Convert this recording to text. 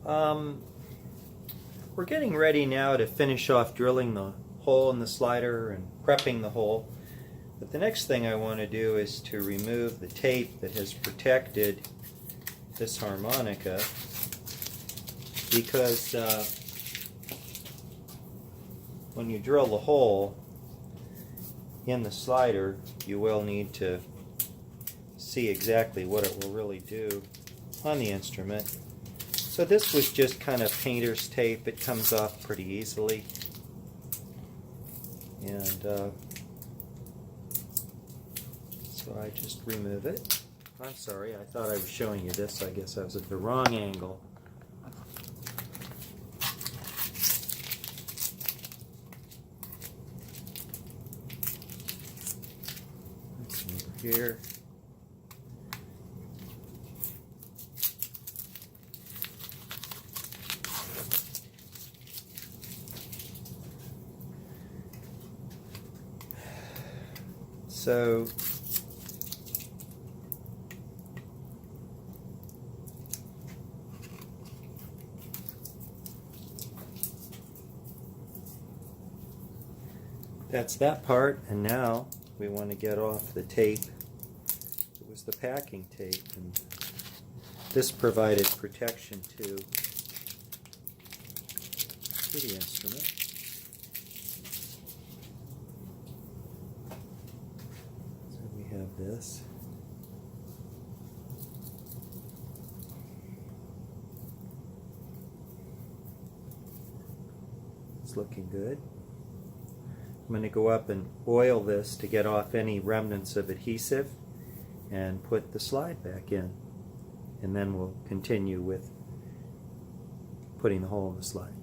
We're getting ready now to finish off drilling the hole in the slider and prepping the hole. But the next thing I want to do is to remove the tape that has protected this harmonica, because when you drill the hole in the slider, you will need to see exactly what it will really do on the instrument. So this was just kind of painter's tape. It comes off pretty easily. And so I just remove it. I'm sorry, I thought I was showing you this. I guess I was at the wrong angle. Over here. So that's that part, and now we want to get off the tape. It was the packing tape, and this provided protection to the instrument. So we have this. It's looking good. I'm going to go up and oil this to get off any remnants of adhesive and put the slide back in, and then we'll continue with putting the hole in the slide.